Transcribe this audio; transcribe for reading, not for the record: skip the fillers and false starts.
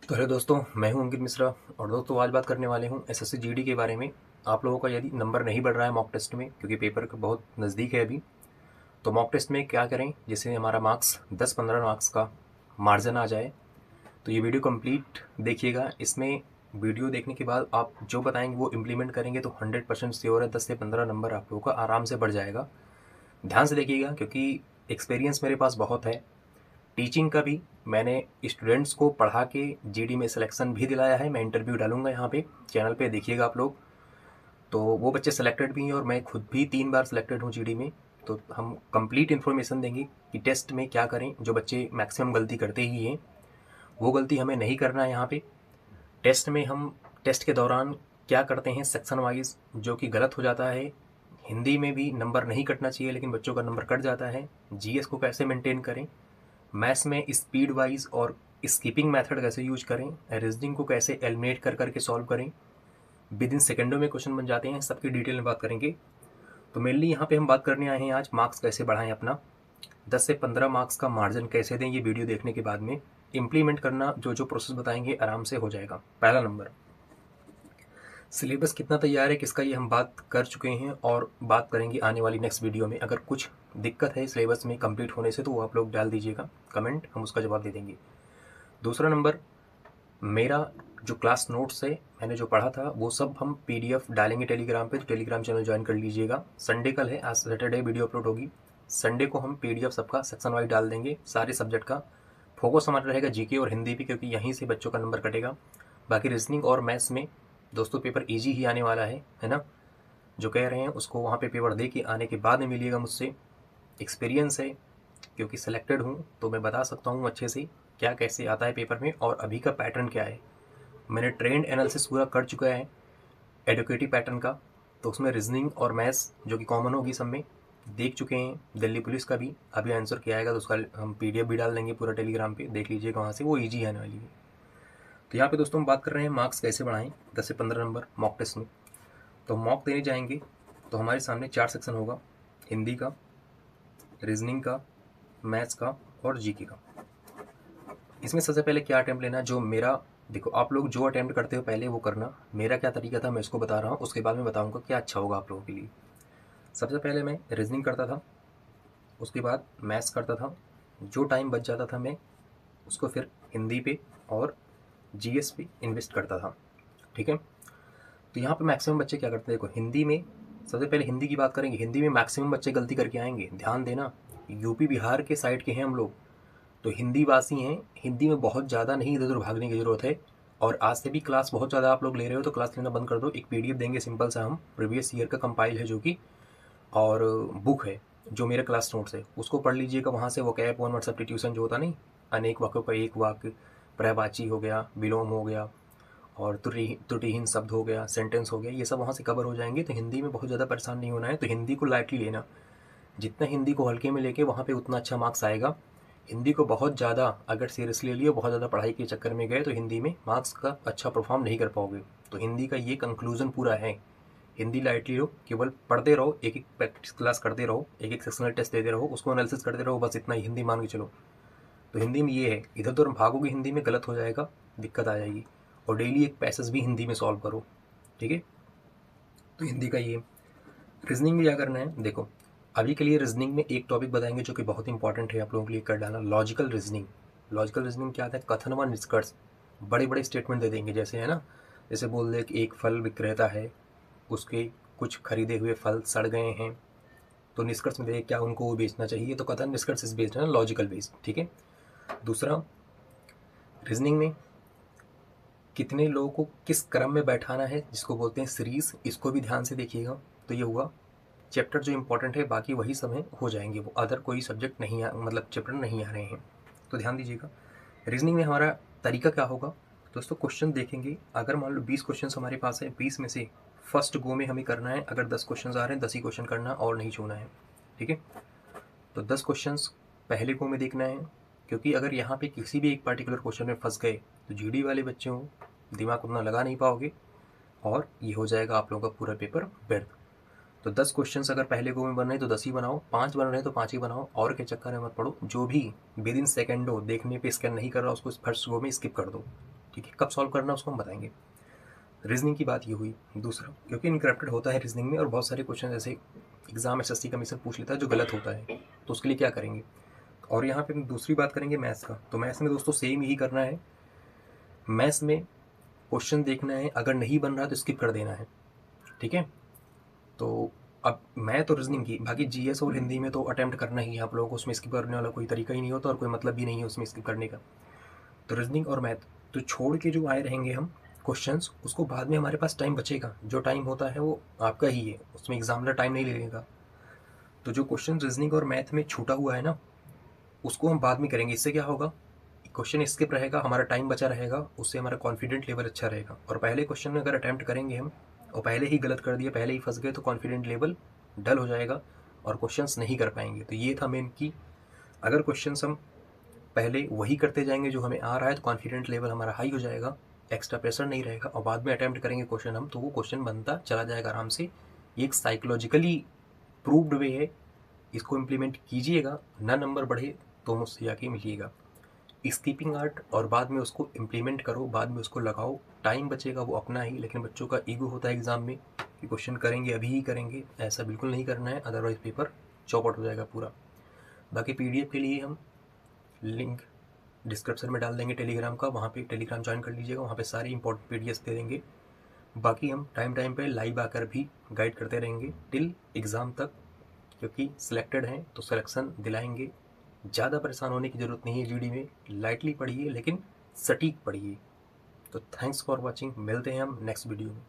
तो हेलो दोस्तों, मैं हूं अंकित मिश्रा। और दोस्तों आज बात करने वाले हूं एसएससी जीडी के बारे में। आप लोगों का यदि नंबर नहीं बढ़ रहा है मॉक टेस्ट में, क्योंकि पेपर का बहुत नज़दीक है अभी, तो मॉक टेस्ट में क्या करें जिससे हमारा मार्क्स 10-15 मार्क्स का मार्जिन आ जाए। तो ये वीडियो कंप्लीट देखिएगा। इसमें वीडियो देखने के बाद आप जो बताएंगे वो इम्प्लीमेंट करेंगे तो 100% श्योर है 10 से 15 नंबर आप लोगों का आराम से बढ़ जाएगा। ध्यान से देखिएगा, क्योंकि एक्सपीरियंस मेरे पास बहुत है टीचिंग का भी। मैंने स्टूडेंट्स को पढ़ा के जीडी में सिलेक्शन भी दिलाया है। मैं इंटरव्यू डालूंगा यहाँ पे चैनल पे, देखिएगा आप लोग। तो वो बच्चे सेलेक्टेड भी हैं और मैं खुद भी 3 बार सेलेक्टेड हूँ जीडी में। तो हम कंप्लीट इन्फॉर्मेशन देंगे कि टेस्ट में क्या करें। जो बच्चे मैक्सिमम गलती करते ही हैं वो गलती हमें नहीं करना है यहाँ पे। टेस्ट में हम टेस्ट के दौरान क्या करते हैं सेक्शन वाइज, जो कि गलत हो जाता है। हिंदी में भी नंबर नहीं कटना चाहिए लेकिन बच्चों का नंबर कट जाता है। जीएस को कैसे मेंटेन करें, मैथ्स में स्पीड वाइज और स्किपिंग मेथड कैसे यूज करें, रीजनिंग को कैसे एलिमिनेट कर करके सॉल्व करें, विद इन सेकेंडों में क्वेश्चन बन जाते हैं, सबकी डिटेल में बात करेंगे। तो मेनली यहाँ पे हम बात करने आए हैं आज मार्क्स कैसे बढ़ाएं अपना। 10 से 15 मार्क्स का मार्जिन कैसे दें, ये वीडियो देखने के बाद में इम्प्लीमेंट करना। जो जो प्रोसेस बताएंगे आराम से हो जाएगा। पहला नंबर, सिलेबस कितना तैयार है किसका, ये हम बात कर चुके हैं और बात करेंगे आने वाली नेक्स्ट वीडियो में। अगर कुछ दिक्कत है सिलेबस में कंप्लीट होने से तो वो आप लोग डाल दीजिएगा कमेंट, हम उसका जवाब दे देंगे। दूसरा नंबर, मेरा जो क्लास नोट्स है मैंने जो पढ़ा था वो सब हम पीडीएफ डालेंगे टेलीग्राम पे, तो टेलीग्राम चैनल ज्वाइन कर लीजिएगा। संडे कल है, आज सैटरडे वीडियो अपलोड होगी। संडे को हम पीडीएफ सबका सेक्शन वाइज डाल देंगे। सारे सब्जेक्ट का फोकस हमारा रहेगा जीके और हिंदी भी, क्योंकि यहीं से बच्चों का नंबर कटेगा। बाकी रीजनिंग और मैथ्स में दोस्तों पेपर ईजी ही आने वाला है ना। जो कह रहे हैं उसको वहाँ पे पेपर दे के आने के बाद में मिलिएगा मुझसे। एक्सपीरियंस है क्योंकि सिलेक्टेड हूँ तो मैं बता सकता हूँ अच्छे से क्या कैसे आता है पेपर में और अभी का पैटर्न क्या है। मैंने ट्रेंड एनालिसिस पूरा कर चुका है एडुकेटिव पैटर्न का। तो उसमें रीजनिंग और मैथ्स जो कि कॉमन होगी सब में देख चुके हैं। दिल्ली पुलिस का भी अभी आंसर किया आएगा तो उसका हम पीडीएफ भी डाल देंगे पूरा टेलीग्राम पे, देख लीजिएगा वहाँ से, वो ईजी आने वाली है। तो यहाँ पे दोस्तों हम बात कर रहे हैं मार्क्स कैसे बढ़ाएं 10 से 15 नंबर मॉक टेस्ट में। तो मॉक देने जाएंगे तो हमारे सामने 4 सेक्शन होगा, हिंदी का, रीजनिंग का, मैथ्स का और जीके का। इसमें सबसे पहले क्या अटेम्प्ट लेना, जो मेरा, देखो आप लोग जो अटेम्प्ट करते हो पहले वो करना। मेरा क्या तरीका था मैं इसको बता रहा हूँ, उसके बाद में बताऊँगा क्या अच्छा होगा आप लोगों के लिए। सबसे पहले मैं रीजनिंग करता था, उसके बाद मैथ्स करता था। जो टाइम बच जाता था मैं उसको फिर हिंदी पे और जीएस पे इन्वेस्ट करता था। ठीक है। तो यहाँ पे मैक्सिमम बच्चे क्या करते हैं, देखो हिंदी में सबसे पहले हिंदी की बात करेंगे। हिंदी में मैक्सिमम बच्चे गलती करके आएंगे, ध्यान देना। यूपी बिहार के साइड के हैं हम लोग, तो हिंदी वासी हैं। हिंदी में बहुत ज़्यादा नहीं इधर उधर भागने की ज़रूरत है। और आज से भी क्लास बहुत ज़्यादा आप लोग ले रहे हो तो क्लास लेना बंद कर दो। एक पीडीएफ देंगे सिंपल सा, हम प्रीवियस ईयर का कंपाइल है जो कि, और बुक है जो मेरे क्लास नोट्स है उसको पढ़ लीजिएगा वहाँ से। वो कैप वन वर्ड सब्स्टिट्यूशन जो होता नहीं, अनेक वाक्यों का एक वाक्य, पर्यायवाची हो गया, विलोम हो गया और त्रुटिहीन शब्द हो गया, सेंटेंस हो गया, ये सब वहाँ से कवर हो जाएंगे। तो हिंदी में बहुत ज़्यादा परेशान नहीं होना है। तो हिंदी को लाइटली लेना, जितना हिंदी को हल्के में लेके वहाँ पे उतना अच्छा मार्क्स आएगा। हिंदी को बहुत ज़्यादा अगर सीरियसली ले लिए, बहुत ज़्यादा पढ़ाई के चक्कर में गए तो हिंदी में मार्क्स का अच्छा परफॉर्म नहीं कर पाओगे। तो हिंदी का ये कंक्लूजन पूरा है, हिंदी लाइटली लो, केवल पढ़ते रहो, एक एक प्रैक्टिस क्लास करते रहो, एक एक सेक्शनल टेस्ट देते रहो, उसको एनालिसिस करते रहो, बस इतना ही हिंदी मान के चलो। तो हिंदी में ये है, इधर उधर भागोगे हिंदी में गलत हो जाएगा, दिक्कत आ जाएगी। और डेली एक पैसेज भी हिंदी में सॉल्व करो। ठीक है। तो हिंदी का ये। रीजनिंग में क्या करना है, देखो अभी के लिए रीजनिंग में एक टॉपिक बताएंगे जो कि बहुत इंपॉर्टेंट है आप लोगों के लिए कर डालना, लॉजिकल रीजनिंग। लॉजिकल रीजनिंग क्या आता है, कथन व निष्कर्ष। बड़े बड़े स्टेटमेंट दे देंगे, जैसे है ना, जैसे बोल दे कि एक फल विक्रेता है, उसके कुछ खरीदे हुए फल सड़ गए हैं, तो निष्कर्ष में दे क्या उनको वो बेचना चाहिए। तो कथन निष्कर्ष इस बेस्ड है ना, लॉजिकल बेस्ड। ठीक है। दूसरा, रीजनिंग में कितने लोगों को किस क्रम में बैठाना है जिसको बोलते हैं सीरीज, इसको भी ध्यान से देखिएगा। तो ये हुआ चैप्टर जो इंपॉर्टेंट है, बाकी वही समय हो जाएंगे, वो अदर कोई सब्जेक्ट नहीं मतलब चैप्टर नहीं आ रहे हैं, तो ध्यान दीजिएगा। रीजनिंग में हमारा तरीका क्या होगा दोस्तों, क्वेश्चन देखेंगे। अगर मान लो 20 क्वेश्चन हमारे पास है, 20 में से फर्स्ट गो में हमें करना है। अगर 10 क्वेश्चन आ रहे हैं 10 ही क्वेश्चन करना और नहीं छूना है। ठीक है। तो 10 क्वेश्चन पहले गो में देखना है, क्योंकि अगर यहाँ पे किसी भी एक पार्टिकुलर क्वेश्चन में फंस गए तो जीडी वाले बच्चे हो दिमाग उतना लगा नहीं पाओगे और ये हो जाएगा आप लोगों का पूरा पेपर व्यर्थ। तो 10 क्वेश्चंस अगर पहले गो में बन रहे हैं तो 10 ही बनाओ, 5 बन रहे हैं तो 5 ही बनाओ, और के चक्कर में मत पड़ो। जो भी विद इन सेकेंडो देखने पे स्कैन नहीं कर रहा उसको फर्स्ट गो में स्किप कर दो। ठीक है, कब सॉल्व करना उसको हम बताएंगे। रीजनिंग की बात ये हुई। दूसरा, क्योंकि इनकरप्टेड होता है रीजनिंग में और बहुत सारे क्वेश्चन ऐसे एग्जाम एसएससी कमीशन पूछ लेता है जो गलत होता है, तो उसके लिए क्या करेंगे। और यहाँ पे हम दूसरी बात करेंगे मैथ्स का। तो मैथ्स में दोस्तों सेम यही करना है, मैथ्स में क्वेश्चन देखना है, अगर नहीं बन रहा तो स्किप कर देना है, ठीक है। तो अब मैथ और रीजनिंग की, बाकी जीएस और हिंदी में तो अटेम्प्ट करना ही है आप लोगों को, उसमें स्किप करने वाला कोई तरीका ही नहीं होता और कोई मतलब भी नहीं है उसमें स्किप करने का। तो रीजनिंग और मैथ तो छोड़ के जो आए रहेंगे हम क्वेश्चंस, उसको बाद में हमारे पास टाइम बचेगा, जो टाइम होता है वो आपका ही है, उसमें एग्जामिनर टाइम नहीं लेगा। तो जो क्वेश्चन रीजनिंग और मैथ में छूटा हुआ है ना, उसको हम बाद में करेंगे। इससे क्या होगा, क्वेश्चन स्किप रहेगा, हमारा टाइम बचा रहेगा, उससे हमारा कॉन्फिडेंट लेवल अच्छा रहेगा। और पहले क्वेश्चन में अगर अटैम्प्ट करेंगे हम और पहले ही गलत कर दिया, पहले ही फंस गए, तो कॉन्फिडेंट लेवल डल हो जाएगा और क्वेश्चंस नहीं कर पाएंगे। तो ये था मेन कि अगर क्वेश्चंस हम पहले वही करते जाएंगे जो हमें आ रहा है, तो कॉन्फिडेंट लेवल हमारा हाई हो जाएगा, एक्स्ट्रा प्रेशर नहीं रहेगा, और बाद में अटैम्प्ट करेंगे क्वेश्चन हम, तो वो क्वेश्चन बनता चला जाएगा आराम से। ये एक साइकोलॉजिकली प्रूव्ड वे है, इसको इम्प्लीमेंट कीजिएगा, ना नंबर बढ़े तो मुझसे जाके मिलिएगा। स्कीपिंग आर्ट और बाद में उसको इम्प्लीमेंट करो, बाद में उसको लगाओ, टाइम बचेगा वो अपना ही। लेकिन बच्चों का ईगो होता है एग्जाम में कि क्वेश्चन करेंगे अभी ही करेंगे, ऐसा बिल्कुल नहीं करना है, अदरवाइज पेपर चौपट हो जाएगा पूरा। बाकी पीडीएफ के लिए हम लिंक डिस्क्रिप्शन में डाल देंगे टेलीग्राम का, वहाँ पे टेलीग्राम ज्वाइन कर लीजिएगा, वहाँ पे सारे इंपॉर्टेंट पीडीएफ दे देंगे। बाकी हम टाइम टाइम पे लाइव आकर भी गाइड करते रहेंगे टिल एग्ज़ाम तक, क्योंकि सिलेक्टेड हैं तो सिलेक्शन दिलाएंगे। ज़्यादा परेशान होने की ज़रूरत नहीं है जीडी में, लाइटली पढ़िए लेकिन सटीक पढ़िए। तो थैंक्स फॉर वॉचिंग, मिलते हैं हम नेक्स्ट वीडियो में।